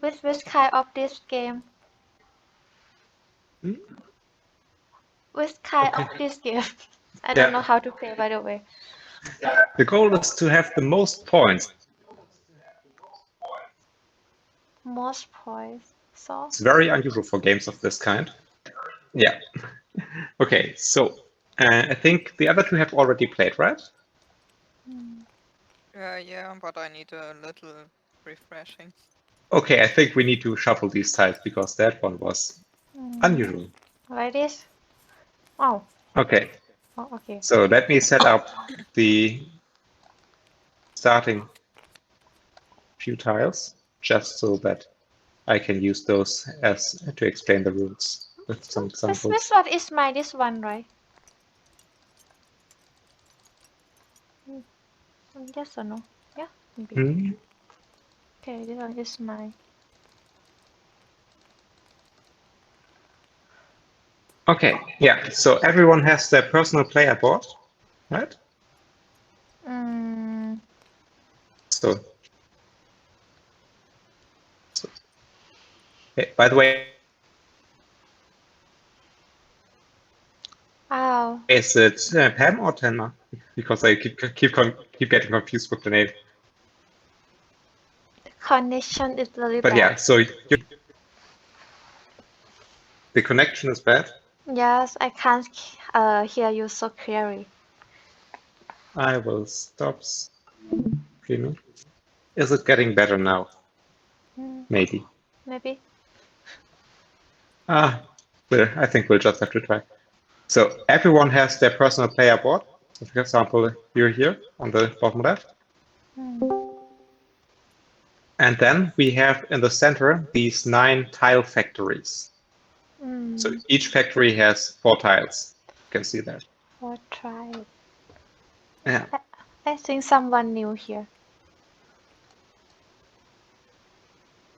Which kind of this game? Hmm? Which kind Okay. of this game? I don't know how to play, by the way. The goal is to have the most points. Most points. So It's very unusual for games of this kind. Yeah. Okay, so I think the other two have already played, right? Yeah, but I need a little refreshing. Okay, I think we need to shuffle these tiles because that one was unusual. like this. Oh, Okay, okay. so let me set up the starting few tiles just so that I can use those as to explain the rules with some Which examples. one is mine? This one, right? Yes or no? Yeah, maybe. Hmm? Okay, this one is mine. Okay, yeah, so everyone has their personal player board, right? So hey, by the way, Oh, is it Pam or Tenma? Because I keep getting confused with the name. the connection is really But bad. yeah, so the connection is bad. Yes, I can't hear you so clearly. I will stop streaming. Is it getting better now? Maybe. Maybe. Well, I think we'll just have to try. So everyone has their personal player board. So for example, you're here on the bottom left. And then we have in the center these 9 tile factories. So each factory has 4 tiles. You can see that. Or try it. Yeah. I think someone new here.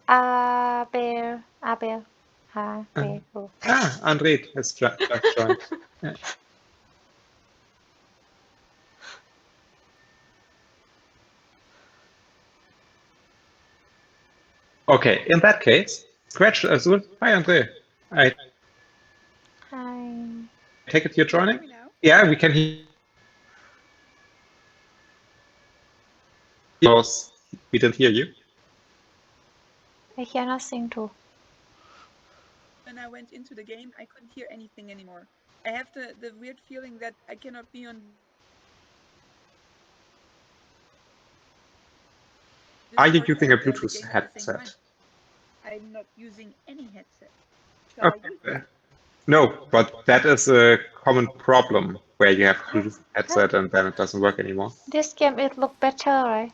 Abel. Abel. Andre has just joined. Yeah. Okay, in that case, Scratch Azul. Hi, Andre. I Hi. take it you're joining? Hear me now? Yeah, we can hear. Because we didn't hear you. I hear nothing too. When I went into the game, I couldn't hear anything anymore. I have the weird feeling that I cannot be on. Are you Discord using a and the Bluetooth game at the same time. headset? I'm not using any headset. Shall I use it? No, but that is a common problem where you have Bluetooth headset and then it doesn't work anymore. This game it look better, right?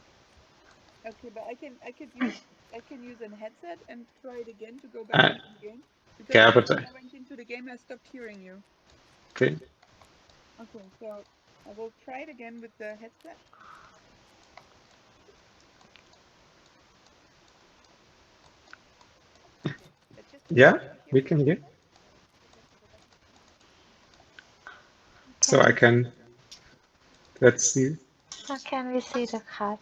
Okay, but I can use a headset and try it again to go back into the game. Because Yeah, when but I went into the game, I stopped hearing you. okay. Okay, so I will try it again with the headset. Okay, just Yeah, can you hear we me? can hear. Okay, go back into the game. So I can. Let's see. How can we see the card?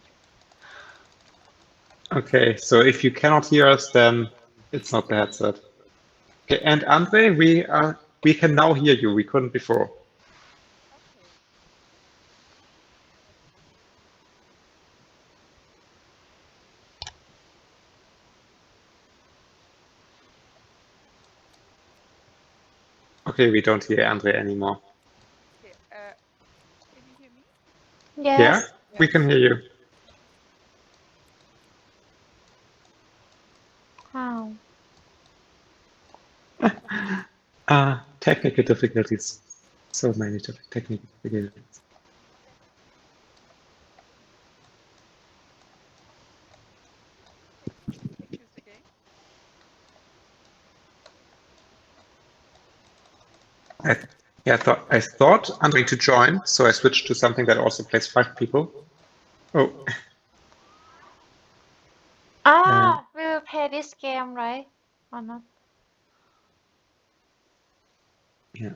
Okay, so if you cannot hear us, then it's not the headset. Okay, and Andre, we can now hear you. We couldn't before. Okay. Okay, we don't hear Andre anymore. Okay. Can you hear me? Yeah, Yes. we can hear you. How? Technical difficulties. So many technical difficulties. I choose the game. I thought I'm going to join, so I switched to something that also plays 5 people. Oh. We will play this game, right? Or not? Yeah.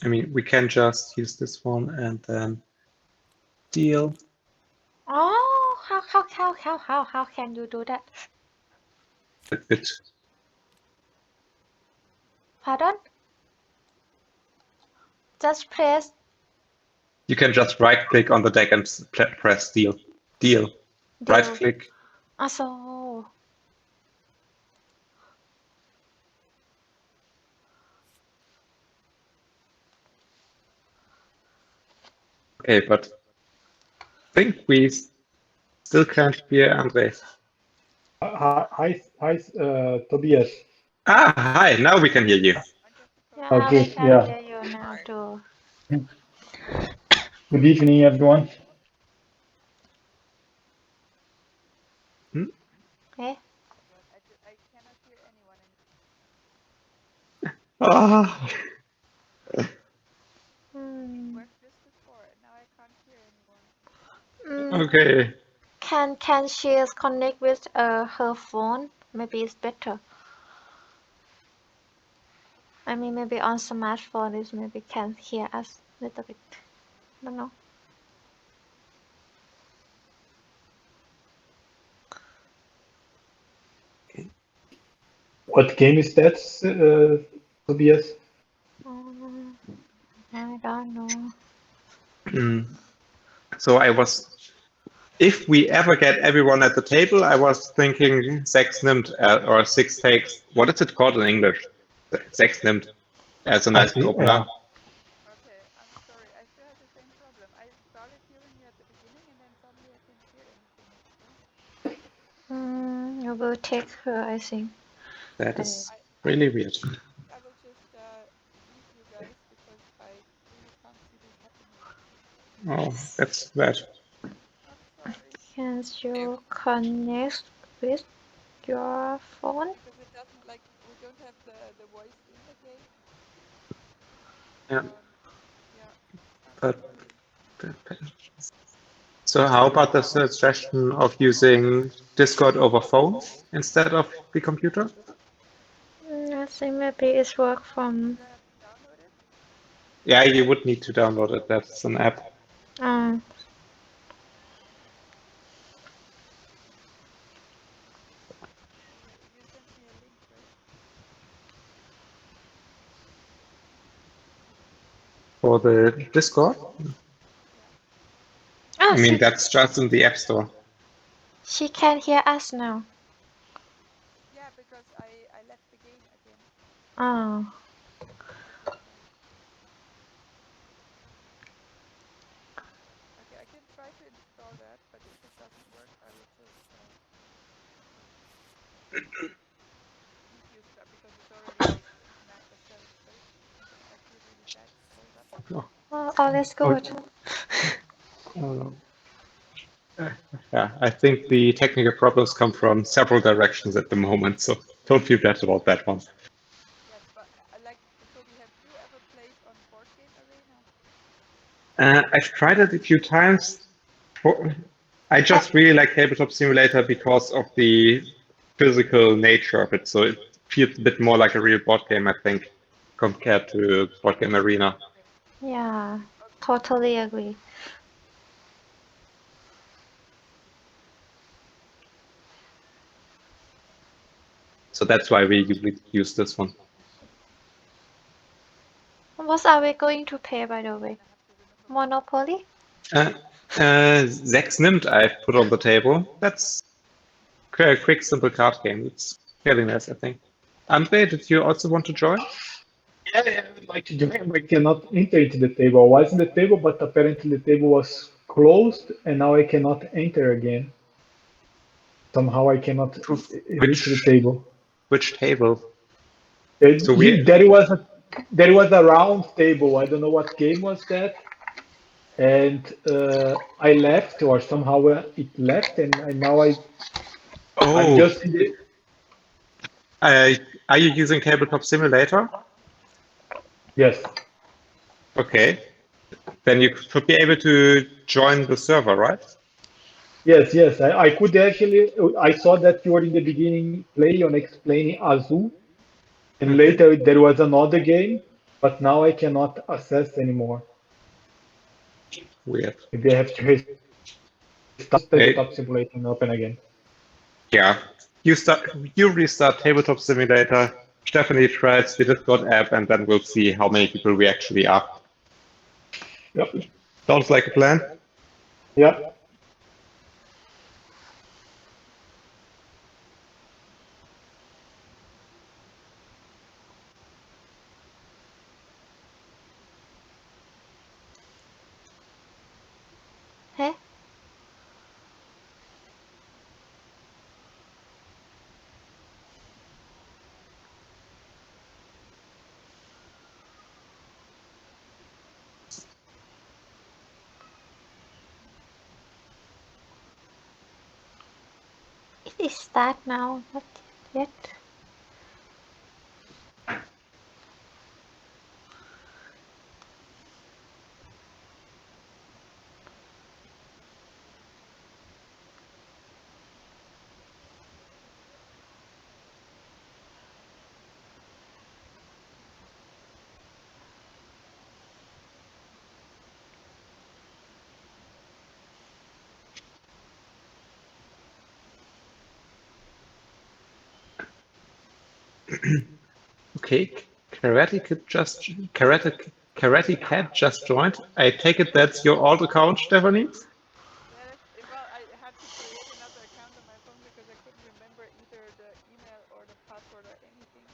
I mean, we can just use this one and then deal. Oh, how can you do that? bit. Pardon? Just press. You can just right-click on the deck and press deal. Deal. Right-click. So. Okay, but I think we still can't hear Andre. Hi, Tobias. Hi, now we can hear you. Yeah, Oh, now good, we can yeah. hear you now too. Good evening, everyone. Okay. I cannot hear anyone anymore. Ah. Hmm. Worked this before, and now I can't hear anyone. Okay. Can she connect with her phone? Maybe it's better. I mean, maybe on smartphone is maybe can hear us a little bit. I don't know. What game is that, Tobias? I don't know. So if we ever get everyone at the table, I was thinking Sechs nimmt or Six Takes. What is it called in English? Sechs nimmt as a nice opener. Okay, I'm sorry. I still have the same problem. I started hearing you at the beginning, and then suddenly I can't hear anything anymore. I will take her, I think. That is really weird. I will just leave you guys because I really can't see this happening. Oh, that's bad. I'm sorry. Can you connect with your phone? Because it doesn't, like, we don't have the voice in the game. Yeah. Yeah, I'm But sorry. so how about the suggestion of using Discord over phone instead of the computer? I think maybe it's work from. Do I have to download it? Yeah, you would need to download it. That's an app. You sent me a link, right? For the Discord? I mean, that's just in the App Store. She can hear us now. Yeah, because I left the game again. Oh. Okay, I can try to install that, but if it doesn't work, I will just leave you stuff because it's already like 7:30, and I feel really bad hold up. Oh, that's good. Yeah, I think the technical problems come from several directions at the moment, so don't feel bad about that one. Yes, but like, Toby, have you ever played on Board Game Arena? I've tried it a few times. I just really like Tabletop Simulator because of the physical nature of it, so it feels a bit more like a real board game, I think, compared to Board Game Arena. Yeah, totally agree. So that's why we usually use this one. What are we going to play, by the way? Monopoly? Sechs nimmt I've put on the table. That's a quick, simple card game. It's fairly nice, I think. Andre, did you also want to join? Yeah, I would like to join. We cannot enter into the table. I was in the table, but apparently the table was closed, and now I cannot enter again. Somehow I cannot reach the table. Which table? There was a round table. I don't know what game was that. And I left, or somehow it left, and now I'm just in the. Are you using Tabletop Simulator? Yes. Okay. Then you should be able to join the server, right? Yes. I could actually. I saw that you were in the beginning play on explaining Azul, and later there was another game, but now I cannot access anymore. Weird. Maybe I have to restart Tabletop Simulator and open again. Yeah. You restart Tabletop Simulator. Stephanie tries the Discord app, and then we'll see how many people we actually are. Yep. Sounds like a plan. Yeah. Hey? It is start now, not yet. Okay, Karate Cat just joined. I take it that's your alt account, Stephanie? Yeah, well, I had to create another account on my phone because I couldn't remember either the email or the password or anything.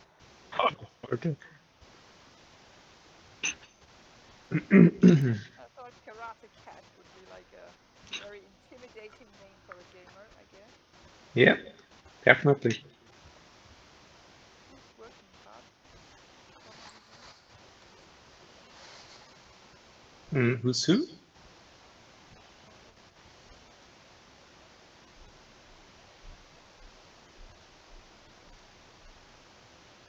Okay. I thought Karate Cat would be like a very intimidating name for a gamer, I guess. Yeah, definitely. Who's working hard? Somebody here? Who's who?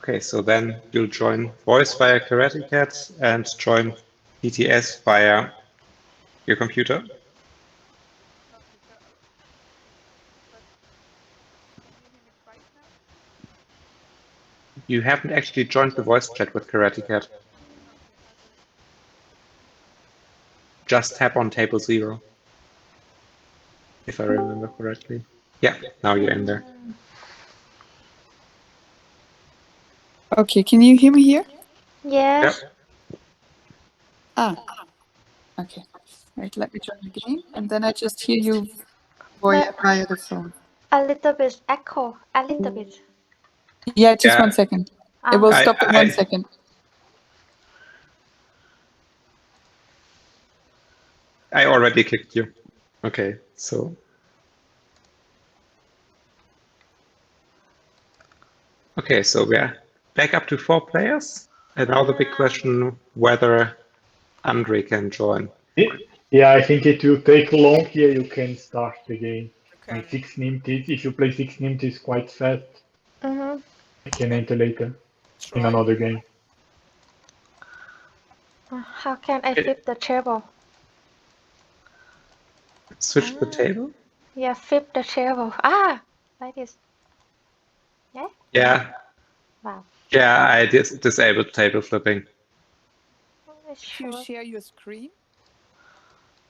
Okay, so then you'll join voice via Karate Cat and join BTS via your computer. Okay, so, but can you hear me twice now? You haven't actually joined the voice chat with Karate Cat. Okay, how do I? Just tap on table 0, if I remember correctly. Yeah, now you're in there. Okay, can you hear me here? Yes. Ah, okay. Right, let me join the game, and then I just hear you But via the phone. a little bit echo. A little bit. Yeah, just Yeah. 1 second. It will Ah. stop in 1 second. I already kicked you. Okay, so. Okay, so we're back up to 4 players. And now the big question whether Andre can join. Yeah, I think it will take long here. You can start the game. Okay. And 6 Nimties, if you play 6 Nimties quite fast, Mm-hmm. I can enter later in Try. another game. How can I flip the table? Switch the table? Yeah, flip the table. Ah, like this. Yeah. Yeah. Wow. Yeah, I disabled table flipping. Can you share your screen?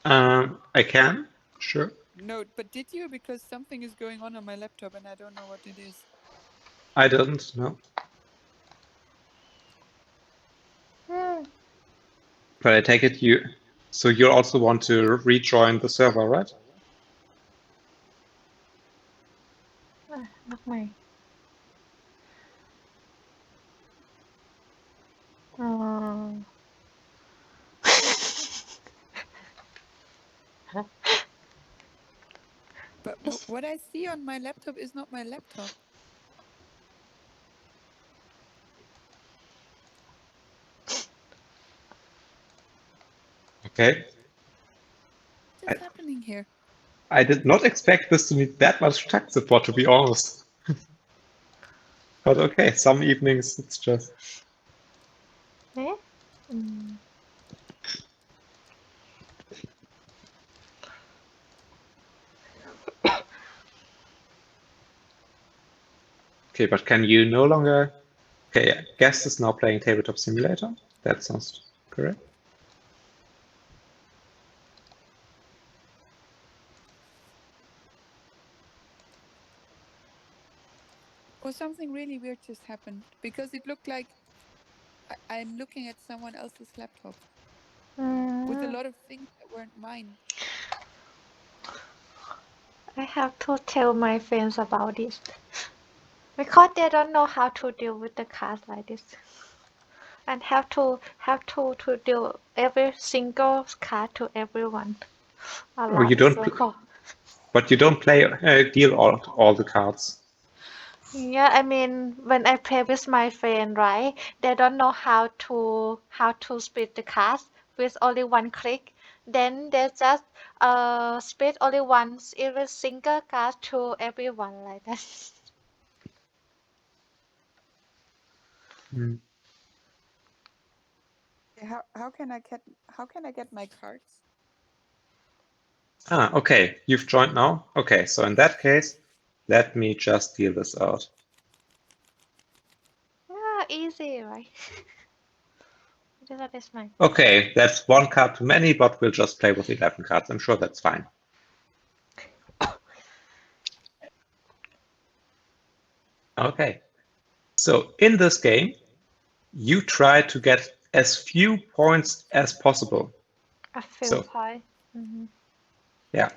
I can, sure. No, but did you? Because something is going on my laptop and I don't know what it is. I didn't know. But I take it so you also want to rejoin the server, right? Not mine. Oh. But what I see on my laptop is not my laptop. Okay. What is happening here? I did not expect this to need that much tech support, to be honest. But okay, some evenings it's just. Eh? Okay, but can you no longer. Okay, guest is now playing Tabletop Simulator. That sounds correct. Well, something really weird just happened because it looked like I'm looking at someone else's laptop with a lot of things that weren't mine. I have to tell my friends about this because they don't know how to deal with the cards like this, and have to deal every single card to everyone. A Or lot you don't, so. but you don't play deal all the cards. Yeah, I mean, when I play with my friend, right? They don't know how to split the cards with only one click. Then they just split only once every single card to everyone like that. Hmm. How can I get my cards? Ah, okay. You've joined now? Okay, so in that case, let me just deal this out. Yeah, easy, right? That is mine. Okay, that's one card too many, but we'll just play with 11 cards. I'm sure that's fine. Okay, so in this game, you try to get as few points as possible. A few So, point. yeah.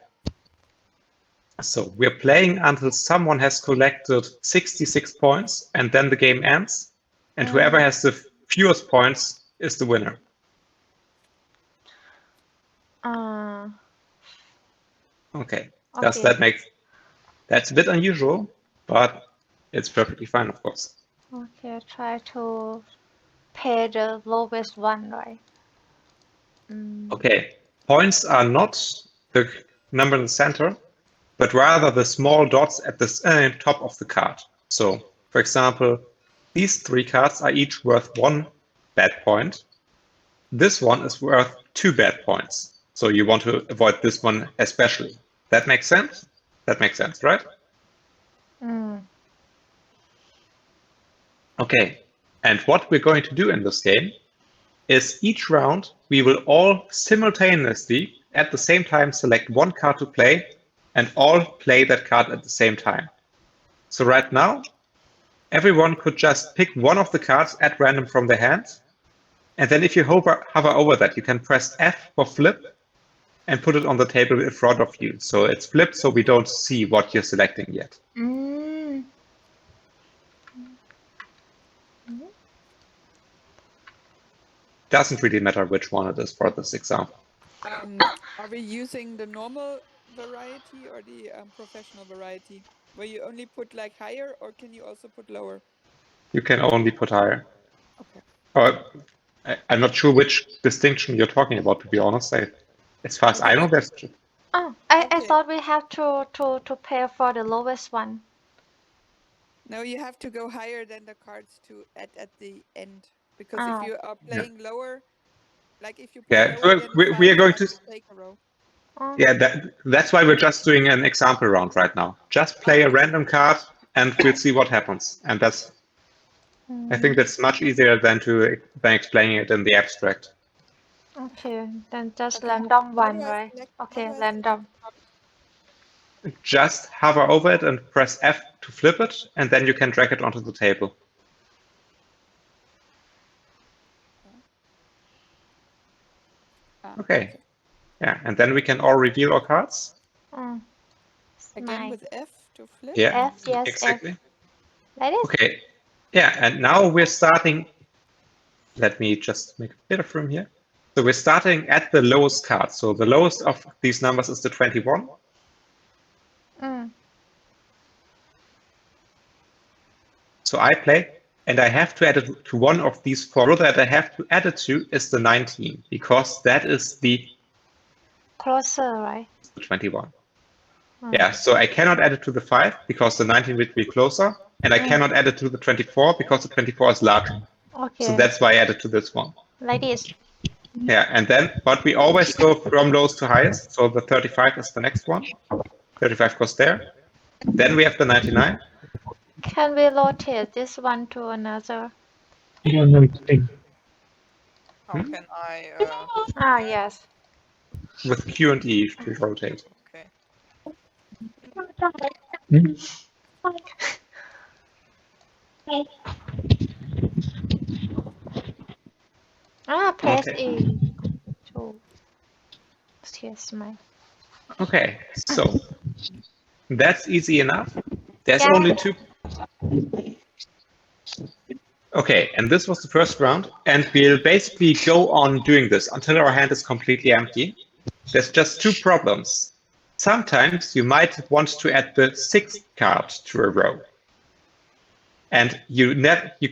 So we're playing until someone has collected 66 points, and then the game ends. And whoever has the fewest points is the winner. Okay. Does Okay. that make... That's a bit unusual, but it's perfectly fine, of course. Okay, try to pay the lowest one, right? Okay. Points are not the number in the center, but rather the small dots at the top of the card. So, for example, these 3 cards are each worth 1 bad point. This one is worth 2 bad points. So you want to avoid this one especially. That makes sense? That makes sense, right? Okay. And what we're going to do in this game is each round we will all simultaneously at the same time select one card to play and all play that card at the same time. So right now, everyone could just pick one of the cards at random from their hand. And then if you hover over that, you can press F for flip and put it on the table in front of you. So it's flipped so we don't see what you're selecting yet. Doesn't really matter which one it is for this example. Are we using the normal variety or the professional variety, where you only put like higher, or can you also put lower? You can only put higher. Okay. I'm not sure which distinction you're talking about, to be honest. As far as I know, that's true. Oh, I Okay. thought we have to pay for the lowest one. No, you have to go higher than the cards to at the end, because if you are playing lower, like if you play Yeah, lower than the we 5, are you going have to. to take a row. Yeah, that's why we're just doing an example round right now. Just play a random card and we'll see what happens. And that's, I think that's much easier than explaining it in the abstract. Okay, then just Okay. random How do one, I right? select? Okay, random. Just hover over it and press F to flip it, and then you can drag it onto the table. Okay. Yeah, and then we can all reveal our cards. Again Nice. with F to flip? Yeah, F, yes, exactly. F. Like this? Okay. Yeah, and now we're starting. Let me just make a bit of room here. So we're starting at the lowest card. So the lowest of these numbers is the 21. So I play, and I have to add it to one of these 4. The row that I have to add it to is the 19, because that is the Closer, right? 21. Yeah, so I cannot add it to the 5 because the 19 will be closer, and I cannot add it to the 24 because the 24 is larger. Okay. So that's why I added to this one. Like this. Yeah, and then, but we always go from lowest to highest. So the 35 is the next one. 35 goes there. Then we have the 99. Can we rotate this one to another? Yeah, no, it's thing. How can I? Yes. With Q and E to rotate. Okay. Press Okay. E to test my. Okay, so that's easy enough. There's Yeah. only two. Okay, and this was the first round, and we'll basically go on doing this until our hand is completely empty. There's just two problems. Sometimes you might want to add the sixth card to a row. And you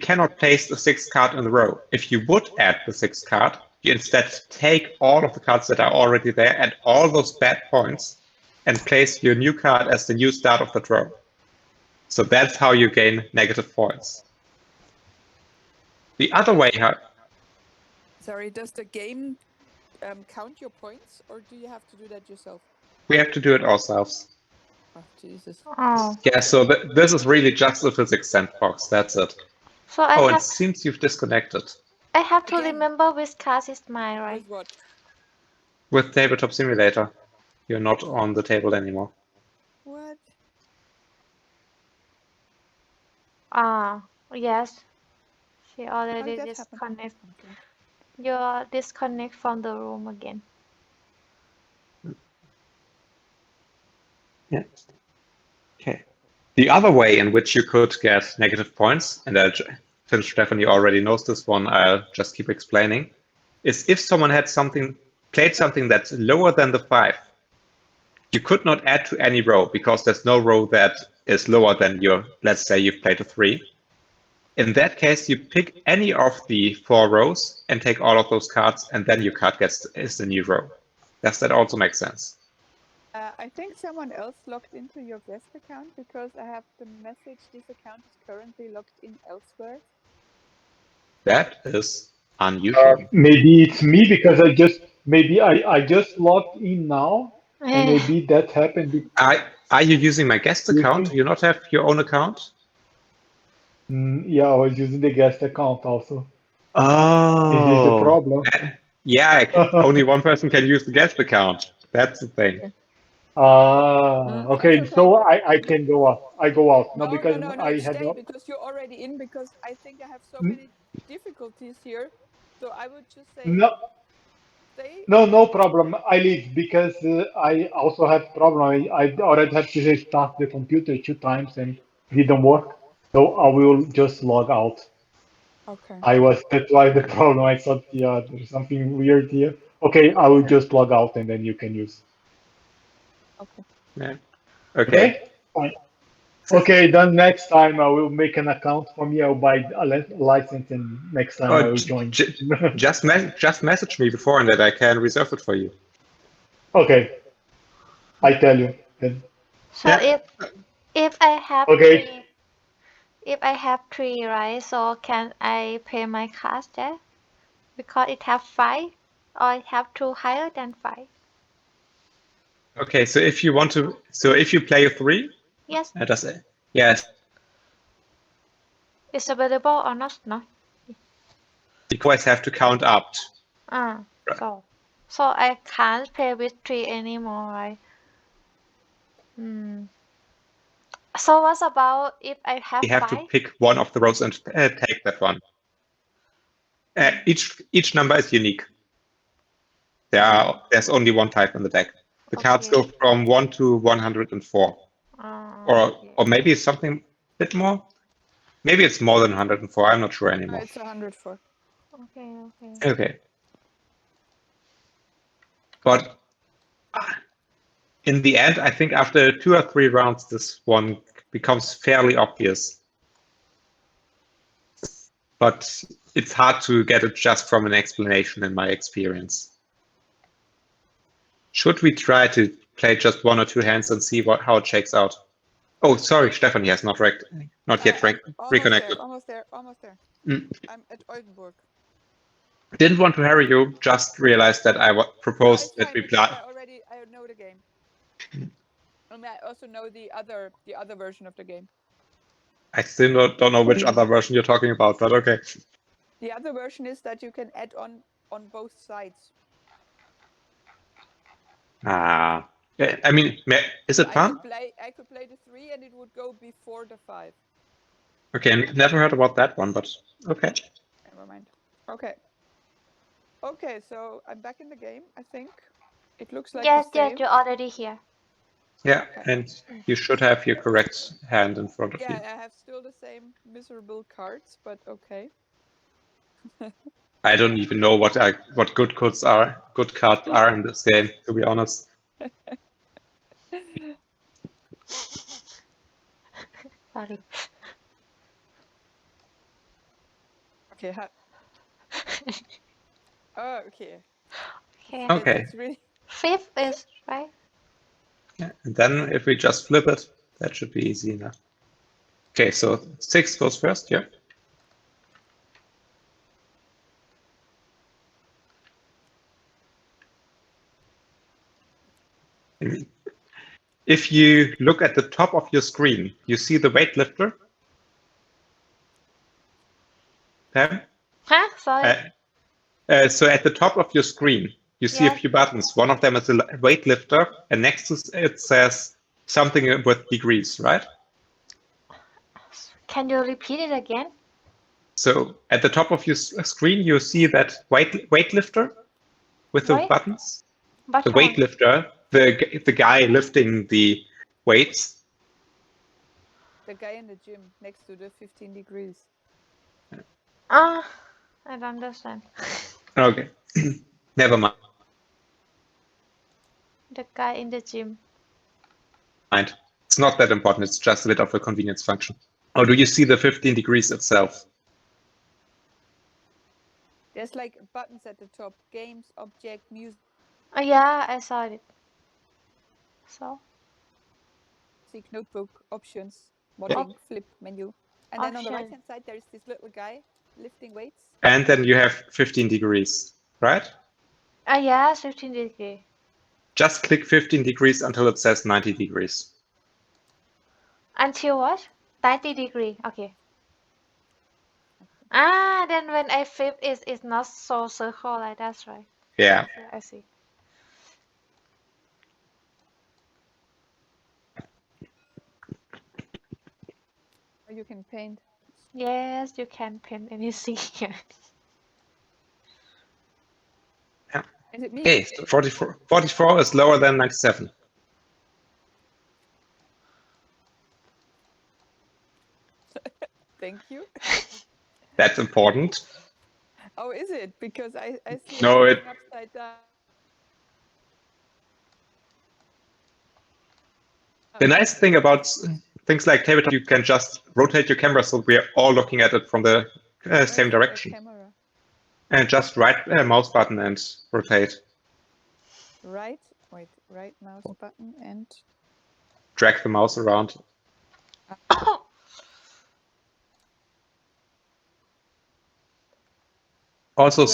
cannot place the sixth card in the row. If you would add the sixth card, you instead take all of the cards that are already there and all those bad points and place your new card as the new start of that row. So that's how you gain negative points. The other way, Sorry, does the game count your points, or do you have to do that yourself? we have to do it ourselves. Oh, Jesus. Oh. Yeah, so this is really just a physics sandbox. That's it. So I Oh, it have seems you've disconnected. I have to Again. remember which card is mine, right? With what? With Tabletop Simulator, you're not on the table anymore. What? Yes. She How already did that happen? disconnect. Okay. You're disconnect from the room again. Yeah. Okay. The other way in which you could get negative points, and since Stephanie already knows this one, I'll just keep explaining, is if someone had played something that's lower than the 5, you could not add to any row because there's no row that is lower than let's say you've played a 3. In that case, you pick any of the 4 rows and take all of those cards, and then your card is the new row. Does that also make sense? I think someone else logged into your guest account because I have the message this account is currently logged in elsewhere. That is unusual. Maybe it's me because I just logged in now, and maybe that happened. Are you using my guest account? Do you not have your own account? Yeah, I was using the guest account also. Oh. Is this the problem? Yeah, only one person can use the guest account. That's the thing. Okay. That's okay. So I can go out. I go out. No, No, because no, I had stay no. because you're already in because I think I have so many difficulties here. So I would just say No, stay. no problem. I leave because I also have problem. I already had to restart the computer 2 times and didn't work. So I will just log out. Okay. That's why the problem. I thought, yeah, there's something weird here. Okay, I will just log out and then you can use. Okay. Yeah. Okay, fine. Okay, then next time I will make an account for me. I'll buy a license, and next time I will join. Just message me before and that I can reserve it for you. Okay, I tell you then. So if I have Okay. if I have 3, right? So can I pay my cards there? Because it have 5, or it have 2 higher than 5. Okay, so if you play a 3, Yes. Yes. It's available or not? No. You always have to count up. So I can't play with 3 anymore, right? So what about if I have You have 5? to pick one of the rows and take that one. Each number is unique. There's only one type in the deck. The cards go from 1 to 104. Or maybe it's something a bit more. Maybe it's more than 104. I'm not sure anymore. It's 104. Okay. But in the end, I think after 2 or 3 rounds, this one becomes fairly obvious. But it's hard to get it just from an explanation in my experience. Should we try to play just 1 or 2 hands and see how it shakes out? Oh, sorry, Stephanie has not yet reconnected. Almost there. I'm at Oldenburg. Didn't want to hurry you, just realized that I proposed that we play. I know the game. And I also know the other version of the game. I still don't know which other version you're talking about, but okay. The other version is that you can add on both sides. I mean, is it fun? I could play the 3 and it would go before the 5. Okay, never heard about that one, but okay. Never mind. Okay. Okay, so I'm back in the game, I think. It looks like Yes, the yes, same. you're already here. Yeah, Okay. and you should have your correct hand in front of Yeah, you. I have still the same miserable cards, but okay. I don't even know what good cards are. Good cards are in this game, to be honest. Sorry. Okay. Oh, okay. Okay. Okay. It's really 5th is right. Yeah. And then if we just flip it, that should be easy enough. Okay, so 6 goes first, yeah. If you look at the top of your screen, you see the weightlifter? Pam? Huh? Sorry. So at the top of your screen, you see a Yes. few buttons. One of them is a weightlifter, and next to it says something with degrees, right? Can you repeat it again? So at the top of your screen, you see that weightlifter with the Right? buttons. The Button. weightlifter, the guy lifting the weights. the guy in the gym next to the 15 degrees. Ah, I don't understand. Okay, never mind. The guy in the gym. It's not that important. It's just a bit of a convenience function. Or do you see the 15 degrees itself? There's like buttons at the top. Games, object, music, Oh, yeah, I saw it. So, notebook, options, modding, flip, menu. And then on the option. right-hand side, there's this little guy lifting weights. And then you have 15 degrees, right? Ah, yeah, 15 degree. Just click 15 degrees until it says 90 degrees. Until what? 90 degree. Okay. Ah, then when I flip it, it's not so circle like that's right. Yeah. I see. Or you can paint. Yes, you can paint anything here. Is it me? Okay, so 44 is lower than 97. Thank you. That's important. Oh, is it? Because I see No, everything upside down. the nice thing about things like tabletop, you can just rotate your camera so we're all looking at it from the same direction. Camera. And just right mouse button and rotate. Right mouse button and Drag the mouse around. Also,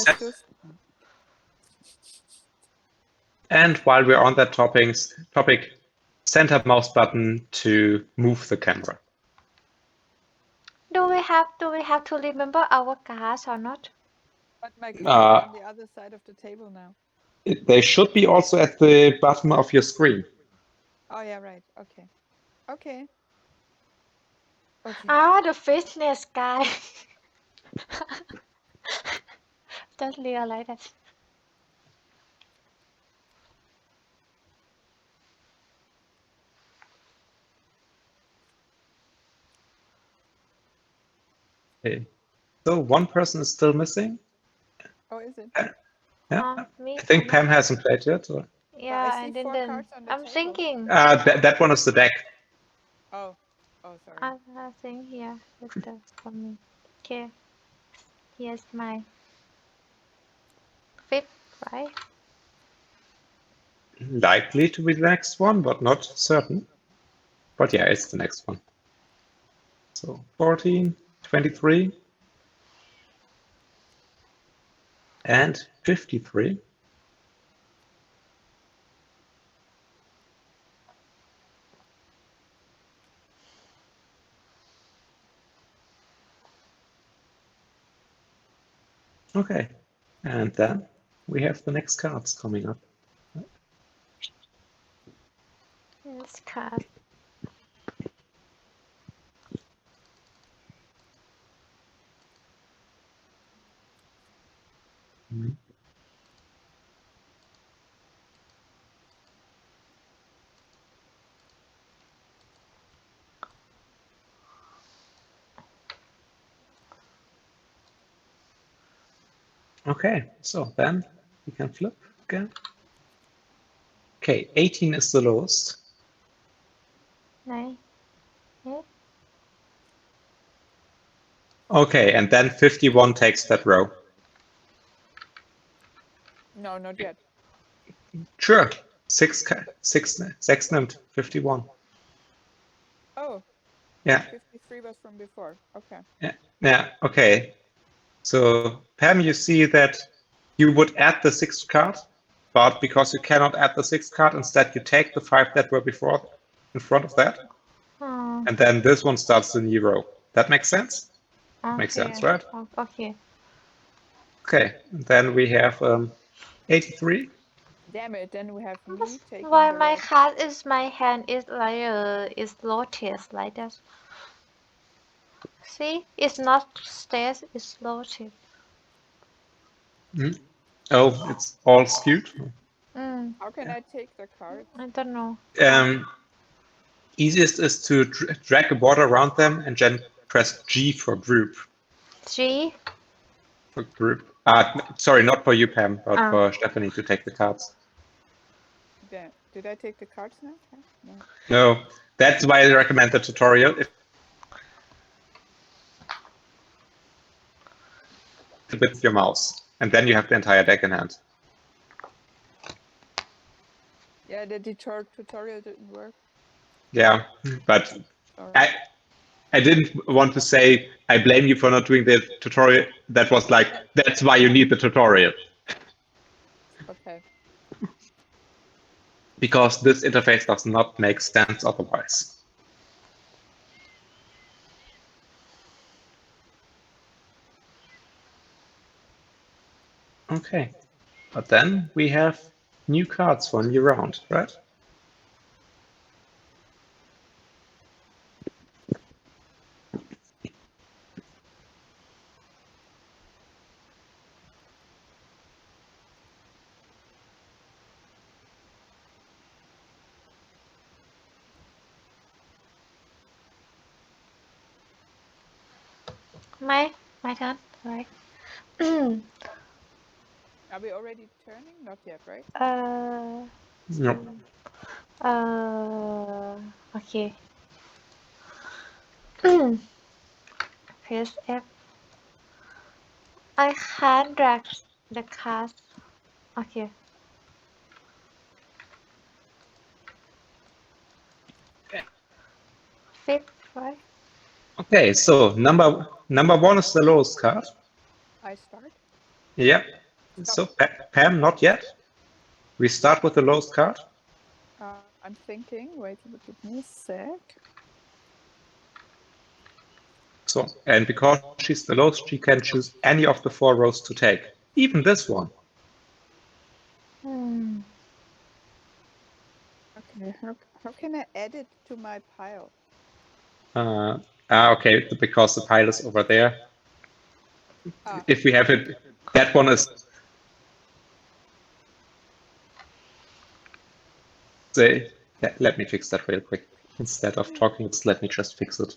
and while we're on that topic, center mouse button to move the camera. Do we have to remember our cards or not? But my cards are on the other side of the table now. They should be also at the bottom of your screen. Oh yeah, right. Okay. Okay. Ah, the fitness guy. Just realize that. Okay. So one person is still missing. Oh, is it? Yeah. Me I think too. Pam hasn't played yet. Or... Yeah, I see and 4 then cards on the I'm table. thinking. That one is the deck. Oh, sorry. I think here with the for me. Okay. Here's my 5th, right? Likely to be the next one, but not certain. But yeah, it's the next one. So 14, 23, and 53. Okay, and then we have the next cards coming up. This card. Okay, so then we can flip again. Okay, 18 is the lowest. ไหน เอ๊ะ Okay, and then 51 takes that row. No, not yet. Sure, six nimmt 51. Oh, Yeah, 53 was from before. Okay. yeah, okay. So Pam, you see that you would add the sixth card, but because you cannot add the sixth card, instead you take the 5 that were before in front of that, อืม and then this one starts the new row. That makes sense? โอ Makes เค sense, right? โอเค Okay, and then we have 83. Damn it, then we have me taking Why the my red. card is my hand is like is rotated like that. See, it's not straight, it's rotated. Hmm? Oh, it's all skewed. How can I take the cards? I don't know. Easiest is to drag a border around them and then press G for group. G. For group. Sorry, not for you, Pam, but Ah. for Stephanie to take the cards. Did I take the cards now? No. No, that's why I recommend the tutorial. With your mouse, and then you have the entire deck in hand. Yeah, the tutorial didn't work. Yeah, but Sorry. I didn't want to say I blame you for not doing the tutorial. That was like, that's why you need the tutorial. Okay. Because this interface does not make sense otherwise. Okay, but then we have new cards for a new round, right? My turn, right? Are we already turning? Not yet, right? No. Okay. Press F. I can't drag the card. Okay. Fifth, right? Okay, so number one is the lowest card. I start. Yep. So Pam, not yet. We start with the lowest card. I'm thinking. Wait, give me a sec. So, and because she's the lowest, she can choose any of the 4 rows to take, even this one. Okay, how can I add it to my pile? Okay, because the pile is over there. If we have it, that one is. Say, let me fix that real quick. Instead of talking, let me just fix it.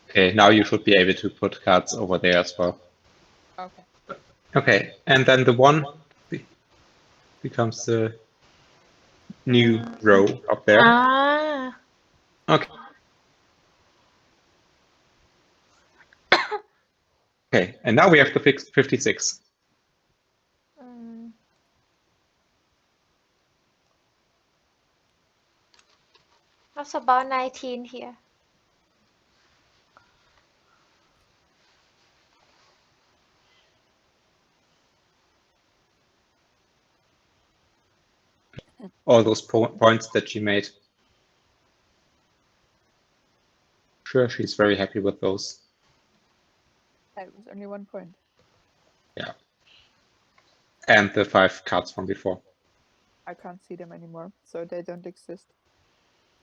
Okay, now you should be able to put cards over there as well. Okay. Okay, and then the one becomes the new row up there. Okay. Okay, and now we have to fix 56. What's about 19 here? All those points that she made. Sure, she's very happy with those. That was only 1 point. Yeah. And the 5 cards from before. I can't see them anymore, so they don't exist.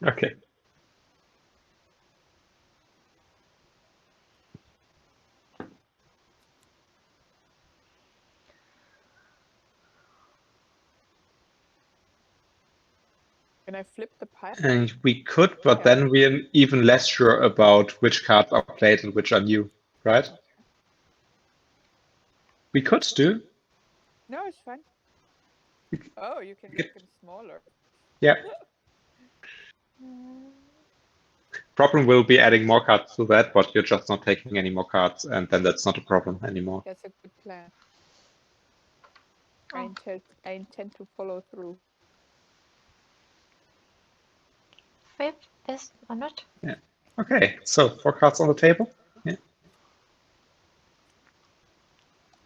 Okay. Can I flip the pile? And we could, but Yeah. then we're even less sure about which cards are played and which are new, right? We could do. No, it's fine. Oh, you can make them smaller. Yeah. Problem will be adding more cards to that, but you're just not taking any more cards, and then that's not a problem anymore. That's a good plan. Oh. I intend to follow through. Fifth is or not? Okay, so 4 cards on the table. Yeah.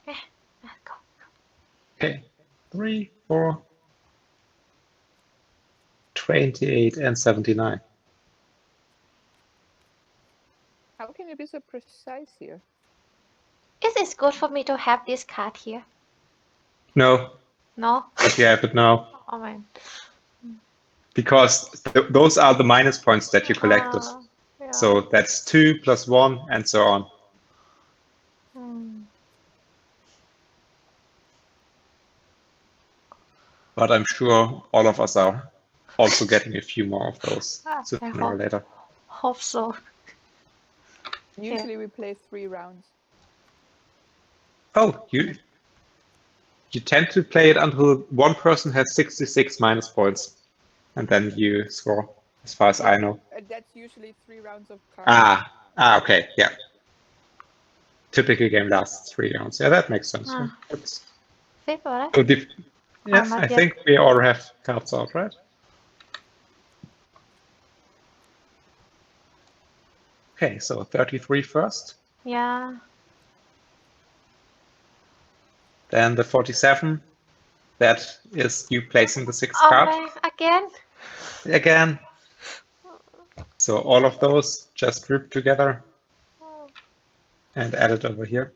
Let's go. Okay, 3, 4, 28, and 79. How can you be so precise here? Is it good for me to have this card here? No, No? but you have it now. Oh man. Because those are the minus points that you collected. Yeah. So that's 2 plus 1 and so on. Hmm. But I'm sure all of us are also getting a few more of those I sooner or later. hope so. Usually we play 3 rounds. Oh, you tend to play it until one person has 66 minus points, and then you score, as far as I know. That's usually 3 rounds of cards. Okay, yeah. Typical game lasts 3 rounds. Yeah, that makes sense. Ah. That's, Fifth or so yeah, not I yet. think we all have cards out, right? Okay, so 33 first. Yeah. Then the 47. That is you placing the 6th Oh card man, again? again. So all of those just grouped together and added over here.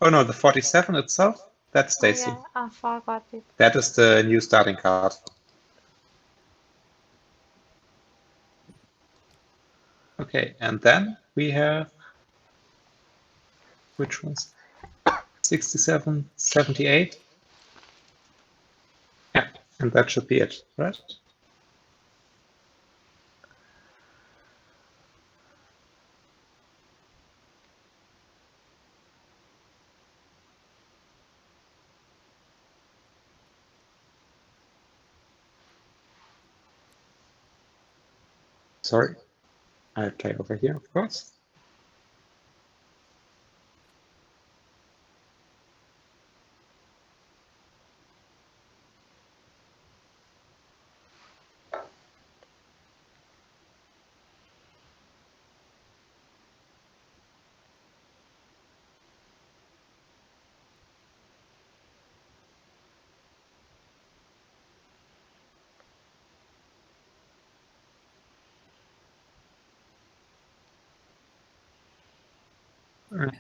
Oh no, the 47 itself, that's Oh Stacy. yeah, I forgot it. That is the new starting card. Okay, and then we have, which ones? 67, 78. Yeah, and that should be it, right? Sorry, I play over here, of course.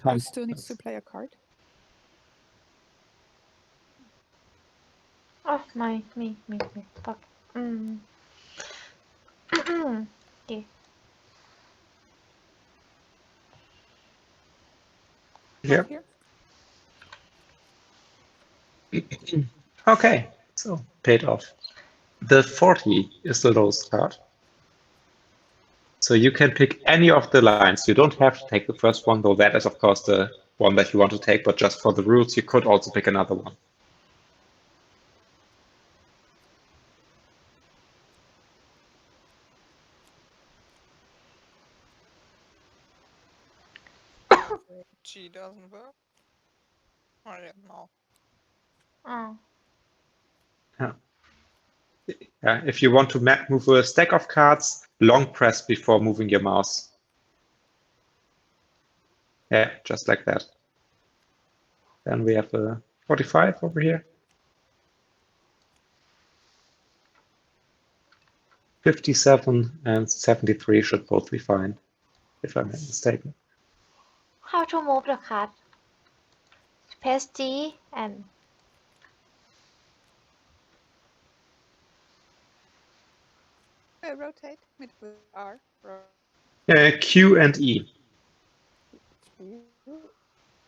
Who still needs to play a card? Oh me. Fuck. Yeah. Yep. Here? Okay, so paid off. The 40 is the lowest card. So you can pick any of the lines. You don't have to take the first one, though that is, of course, the one that you want to take, but just for the rules, you could also pick another one. G doesn't work. I don't know. Oh. Yeah, if you want to move a stack of cards, long press before moving your mouse. Yeah, just like that. Then we have a 45 over here. 57 and 73 should both be fine, if I'm not mistaken. How to move the card? Press G and Rotate with R. Q and E. Q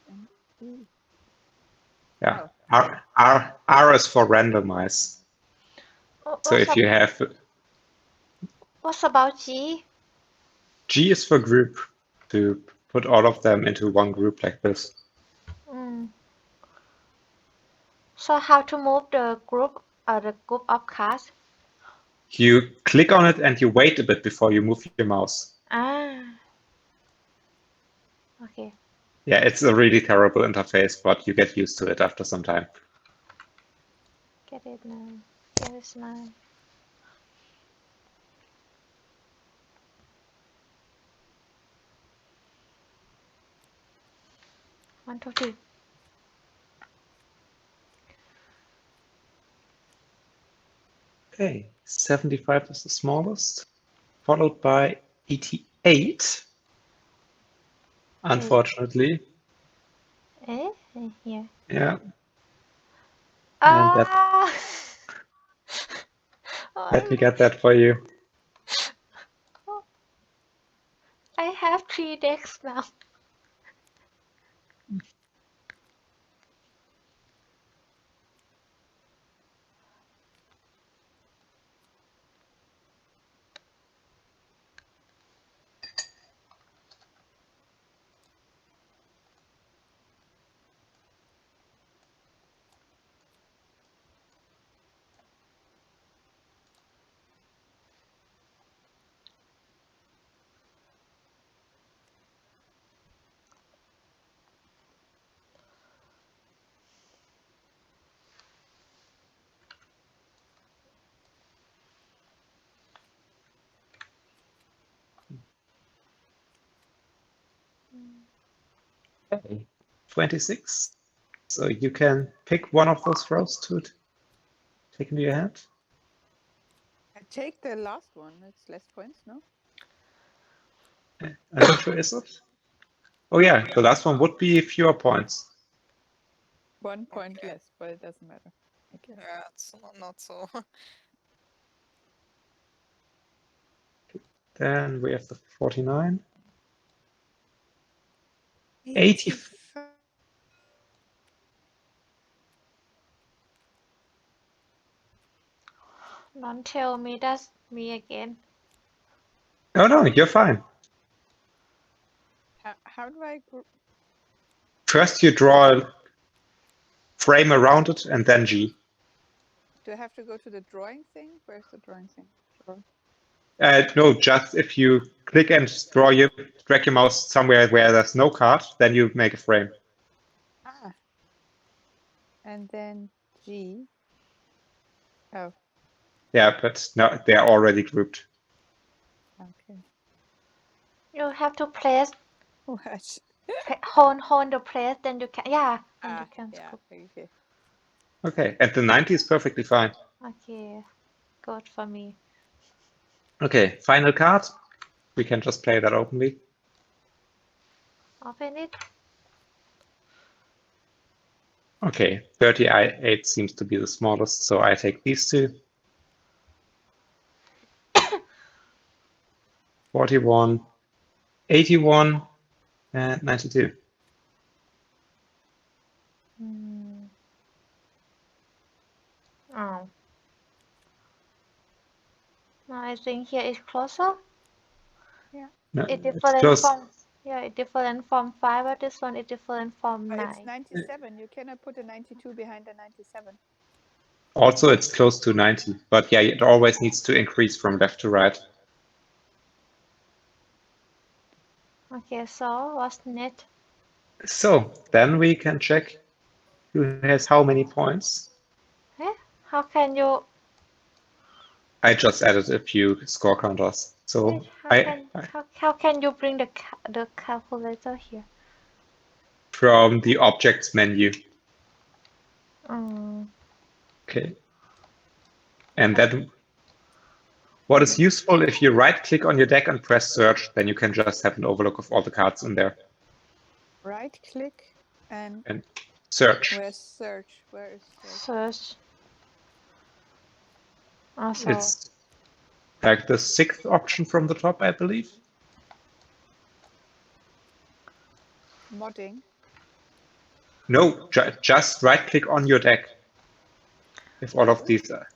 and E. Yeah, R is for randomize. So if you have What about G? G is for group, to put all of them into one group like this. So how to move the group of cards? You click on it and you wait a bit before you move your mouse. Okay. Yeah, it's a really terrible interface, but you get used to it after some time. Get it now. Get it now. One, two, three. Okay, 75 is the smallest, followed by 88. Unfortunately. Here. Yeah. And that, let me get that for you. I have 3 decks now. Okay. 26. So you can pick one of those rows to take into your hand. I take the last one. It's less points, no? I'm not sure, is it? Oh yeah, the last one would be fewer points. 1 point Okay. less, but it doesn't matter. Okay. Yeah, it's not so. Then we have the 49. 80. Don't tell me that's me again. No, you're fine. How do I First you draw a frame around it and then G. do I have to go to the drawing thing? Where's the drawing thing? Draw. No, just if you click and drag your mouse somewhere where there's no card, then you make a frame. Ah. And then G. Oh, Yeah, but no, they're already grouped. okay. You have to place, What? hold the place, then you can, then you can yeah, scoop. okay. Okay, and the 90 is perfectly fine. Okay, good for me. Okay, final card. We can just play that openly. Open it. Okay, 38 seems to be the smallest, so I take these two. 41, 81, and 92. Oh. Now I think here is closer. Yeah. No, It's it's different close. from, it's different from 5, but this one is different from But it's 9. 97. You cannot put a 92 behind a 97. Also, it's close to 90, but yeah, it always needs to increase from left to right. Okay, so what's next? So then we can check who has how many points. How can you, I just added a few score counters. So how can you bring the calculator here? from the objects menu. Okay. And then what is useful, if you right click on your deck and press search, then you can just have an overlook of all the cards in there. Right click and Search. where's search? Where is search? Search. Also, It's like the 6th option from the top, I believe. Modding. No, just right click on your deck. If all of these are.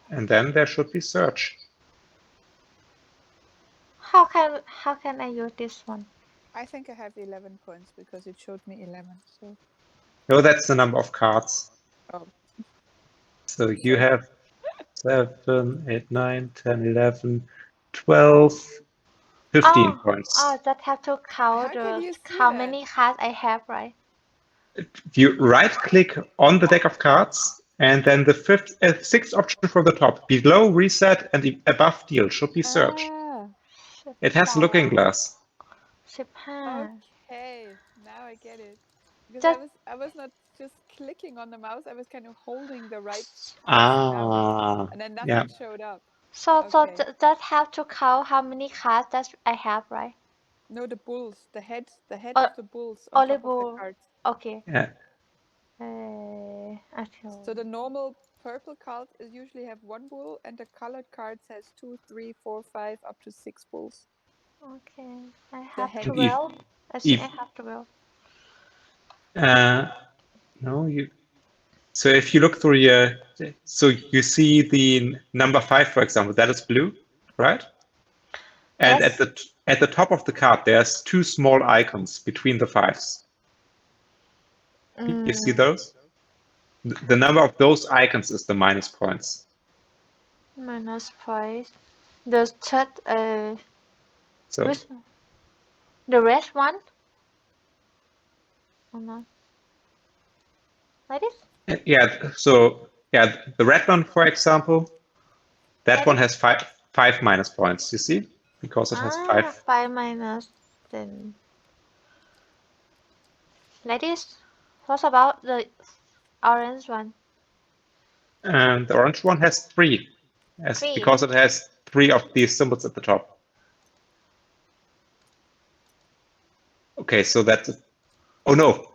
and then there should be search. How can I use this one? I think I have 11 points because it showed me 11. So No, that's the number of cards. oh, So you so have 7, 8, 9, 10, 11, 12, 15 points. Oh, that have to count how can you see how that? many cards I have, right? You right-click on the deck of cards, and then the sixth option from the top, below reset and above deal, should be search. Ah, It has a looking glass. 15 okay. Now I get it. Because that I was not just clicking on the mouse. I was kind of holding the right cards down, Ah, and then yeah. nothing showed up. so Okay. that have to count how many cards that I have, right? No, the bulls, the head Uh, of the bulls on top of the Oliver. cards. Okay. Yeah. Okay. So the normal purple cards usually have one bull, and the colored cards has 2, 3, 4, 5, up to 6 bulls. Okay. I The have head. 12. I think I If have 12. no, you. So if you look through your, so you see the number 5, for example, that is blue, right? And Yes. at the top of the card, there's 2 small icons between the 5s. You see those? The number of those icons is the minus points. Minus price. The third, So which, the red one? Or not? Like this? yeah, so yeah, the red one, for example, that Like one this? has five minus points. You see, because it has 5. 5 minus. Then. Like this? What about the orange one? And the orange one has 3, Three. because it has 3 of these symbols at the top. Okay, so that. Oh no,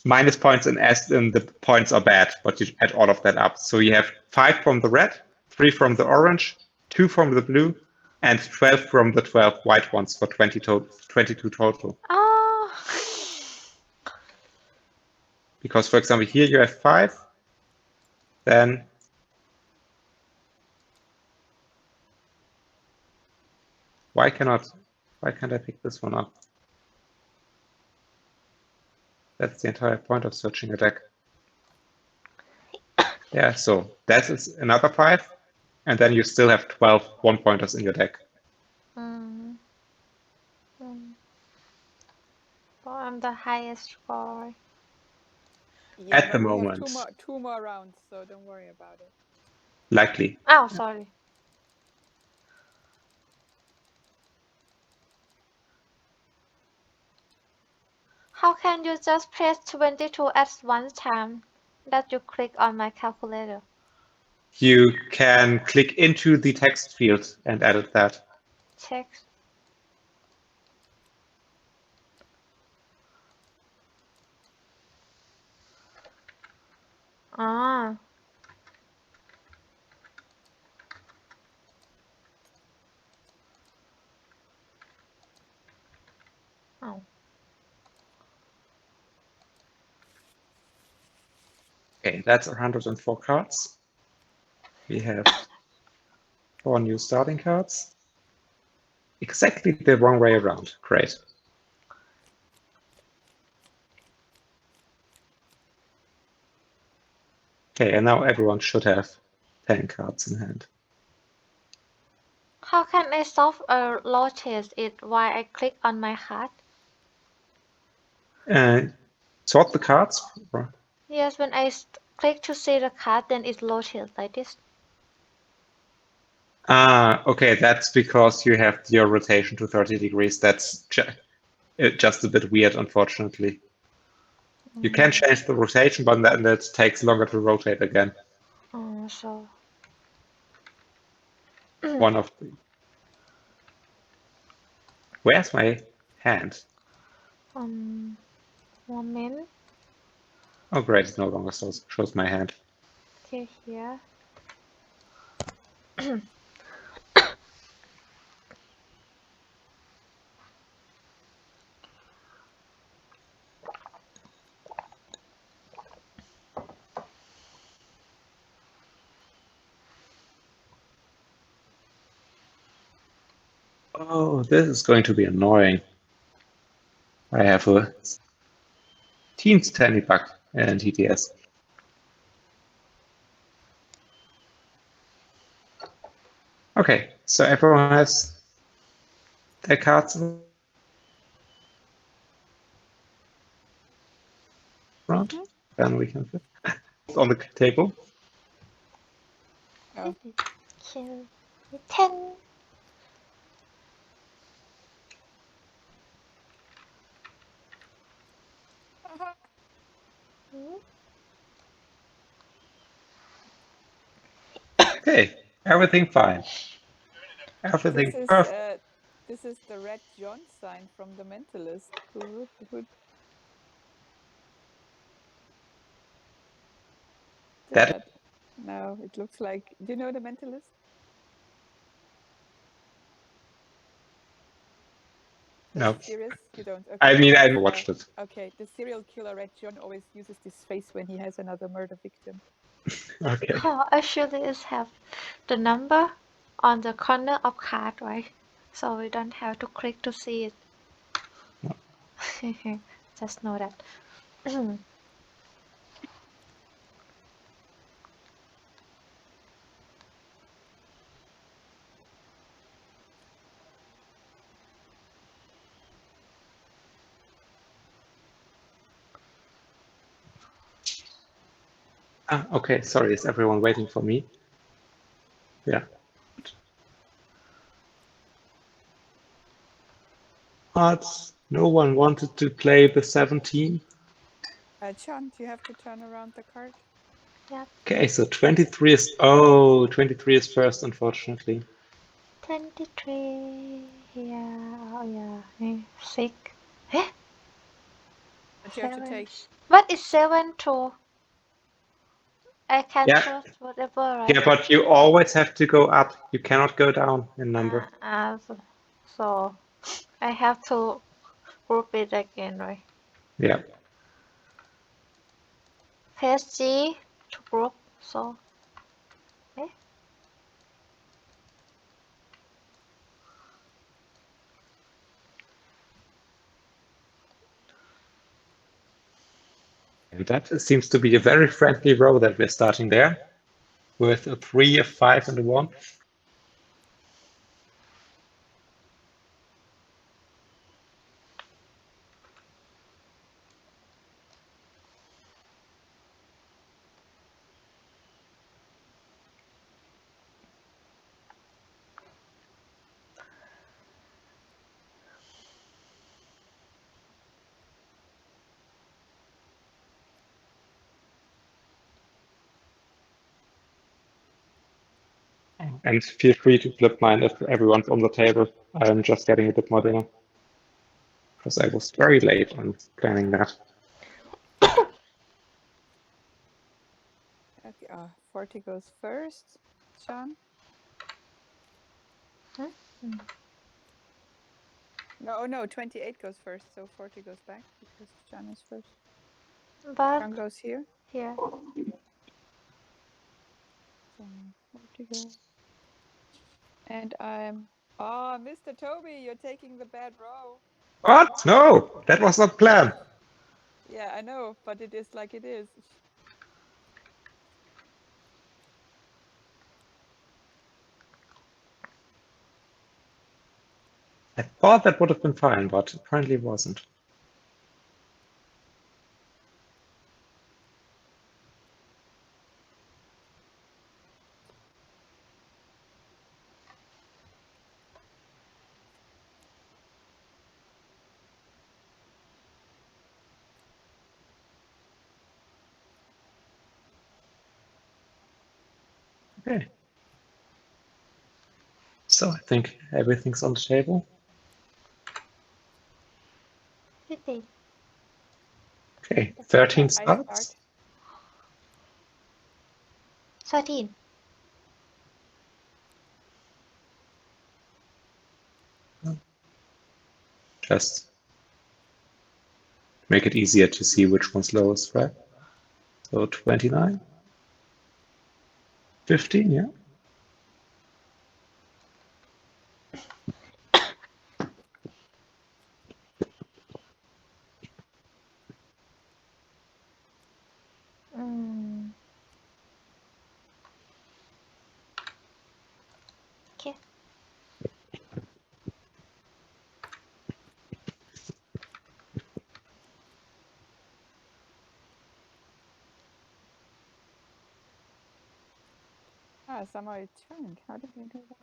minus points and the points are bad, but you add all of that up. So you have 5 from the red, 3 from the orange, 2 from the blue, and 12 from the 12 white ones for 22 total. Oh. Because, for example, here you have 5, then why can't I pick this one up? That's the entire point of searching a deck. Yeah, so that is another 5, and then you still have 12 one-pointers in your deck. Mm. Oh, I'm the highest score. Yeah, At the but we have moment, two more rounds, so don't worry about it. likely. Oh, sorry. How can you just press 22 at one time? That you click on my calculator. You can click into the text field and edit that. Text. Ah. Oh. Okay, that's 104 cards. We have 4 new starting cards. Exactly the wrong way around. Great. Okay, and now everyone should have 10 cards in hand. How can I solve or rotate it while I click on my card? Sort the cards. Yes, when I click to see the card, then it rotates like this. Okay, that's because you have your rotation to 30 degrees. That's just a bit weird, unfortunately. You can change the rotation, but then it takes longer to rotate again. So. One of the. Where's my hand? 1 moment. Oh, great! It no longer shows my hand. Okay, here. Oh, this is going to be annoying. I have a teens tiny bug in TTS. Okay, so everyone has their cards around. Then we can put on the table. Oh, Kill 10. Okay, everything fine. this Everything is perfect. this is the red John sign from the Mentalist. Who did That that? No, it looks like. Do you know the Mentalist? no. Series? You don't? Okay. I mean, I watched it. Okay, the serial killer Red John always uses this face when he has another murder victim. Okay. Oh, actually, it have the number on the corner of card, right? So we don't have to click to see it. No. Just know that. Ah, okay, sorry. Is everyone waiting for me? Yeah. But no one wanted to play the 17. John, do you have to turn around the card? Yep. Okay, so 23 is... Oh, 23 is first, unfortunately. 23. Yeah. Oh, yeah. 6. Eh? But you have to 7. take. What is 7 to? I can Yeah, choose whatever, right? yeah, but you always have to go up. You cannot go down in number. So I have to group it again, right? Yeah. Press G to group. So, eh? And that seems to be a very friendly row that we're starting there, with a 3, a 5, and a 1. And feel free to flip mine if everyone's on the table. I'm just getting a bit more dinner, because I was very late on planning that. Okay, 40 goes first. John? Hmm? No, 28 goes first, so 40 goes back because John is first. But John goes here. here. So 40 goes. And I'm. Oh, Mr. Toby, you're taking the bad row. What? No, that was not planned. Yeah, I know, but it is like it is. I thought that would have been fine, but apparently it wasn't. Okay. So I think everything's on the table. 15. Okay, 13 I start. starts. 13. Just make it easier to see which one's lowest, right? So 29, 15, yeah. Ah, somehow it turned. How did you do that?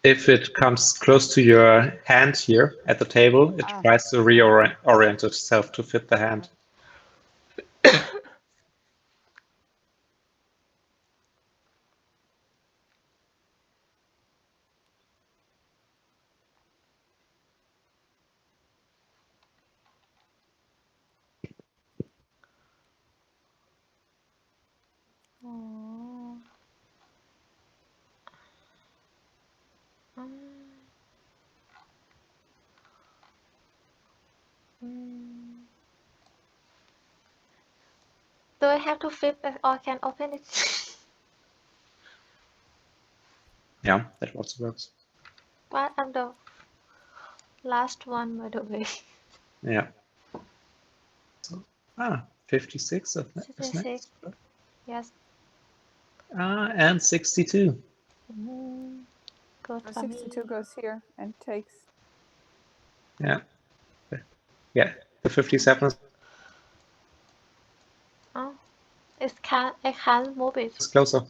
If it comes close to your hand here at the table, it tries to reorient itself to fit the hand. Oh. Mm. Mm. Do I have to flip it or can open it? Yeah, that also works. But I'm the last one, by the way. Yeah. So, 56 is next. 66. Yes. And 62. Good So for me. 62 goes here and takes. Yeah. Yeah, the 57 Oh, I can't move it. is closer.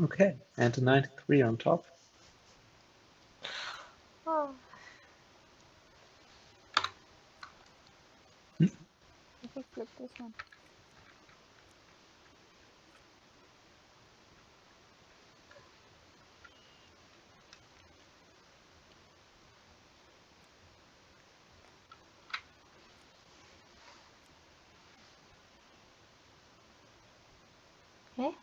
Okay, and a 93 on top. Oh. I could flip this one. Okay.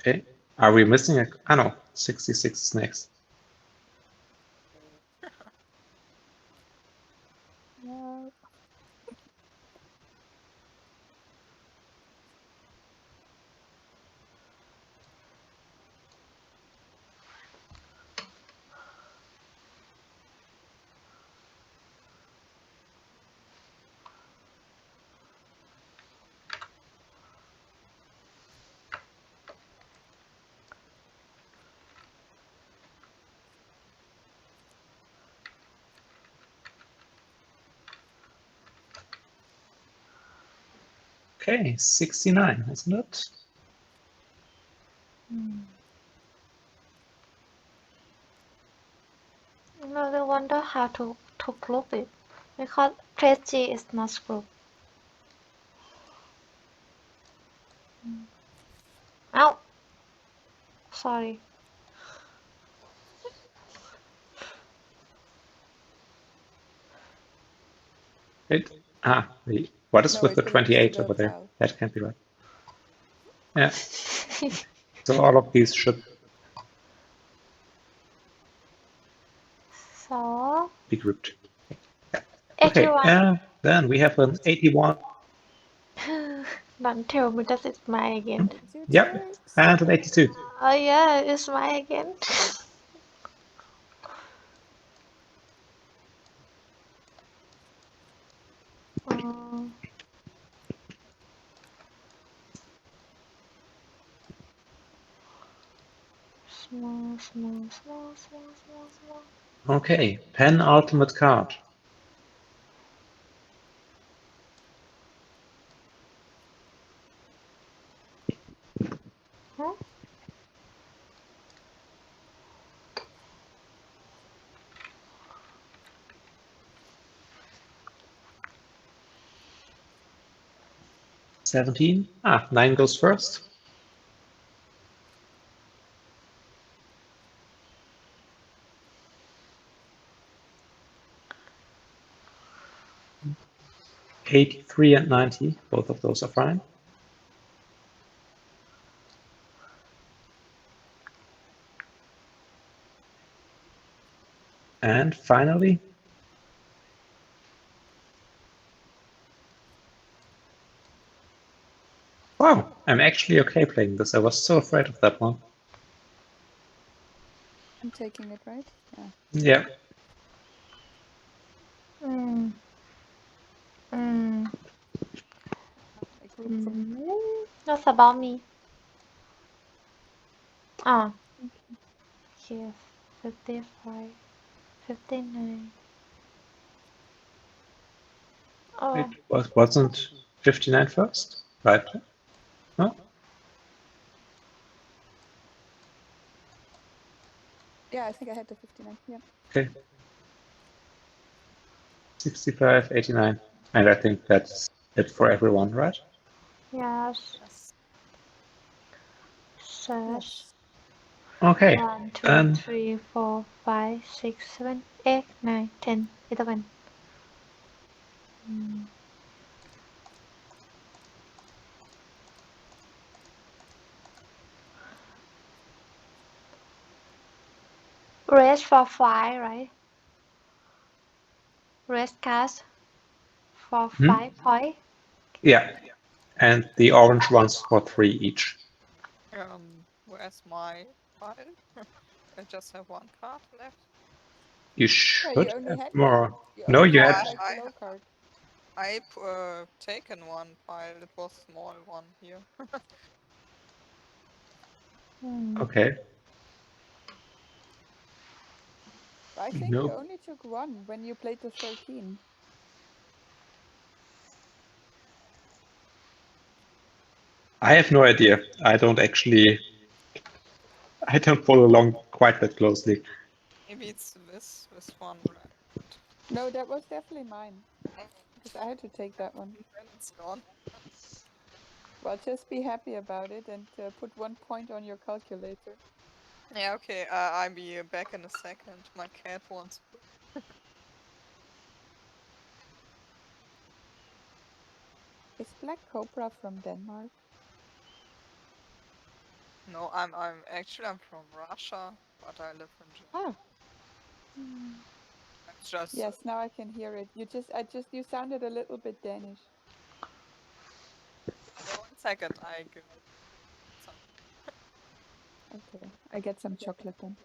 Okay, are we missing a? Ah, no, 66 is next. No. Okay, 69, isn't it? No, I wonder how to group it because press G is not group. Ow! Sorry. It, wait, what is No, with it the belongs to 28 the over there? pile. That can't be right. Yeah, so all of these should So be grouped. Okay, 81. then we have an 81. Don't tell me that it's mine again. It's your Yep, turn. and an 82. Oh yeah, it's mine again. Um, small, small, small, small, small, small. Okay, penultimate card. Huh? $17. 9 goes first. $83 and $90, both of those are fine. And finally, wow, I'm actually okay playing this. I was so afraid of that one. I'm taking it, right? Yeah. Yeah. was about me. Ah, yes, 55, 59. Oh, It wasn't 59 first, right? No? Yeah, I think I had the 59. Yeah. Okay. 65, 89. And I think that's it for everyone, right? yes. Yes. Search. Okay. 1, 2, Then 3, 4, 5, 6, 7, 8, 9, 10, 11. Rest for 5, right? Rest cast for 5 point. yeah, and the orange ones for 3 each. Where's my pile? I just have one card left. You Yeah, you should only have had more. you No, only you had had. like the low card. I taken one pile. It was small one here. Okay. I think you Nope. only took one when you played the 13. I have no idea. I don't follow along quite that closely. Maybe it's this one, right? No, that was definitely mine because I had to take that one. Then it's gone. Well, just be happy about it and put 1 point on your calculator. Yeah, okay. I'll be back in a second. My cat wants. Is Black Cobra from Denmark? No, I'm from Russia, but I live in Germany. Ah, It's just yes, now I can hear it. You sounded a little bit Danish. yeah, 1 second. I give something. Okay, I get some chocolate then.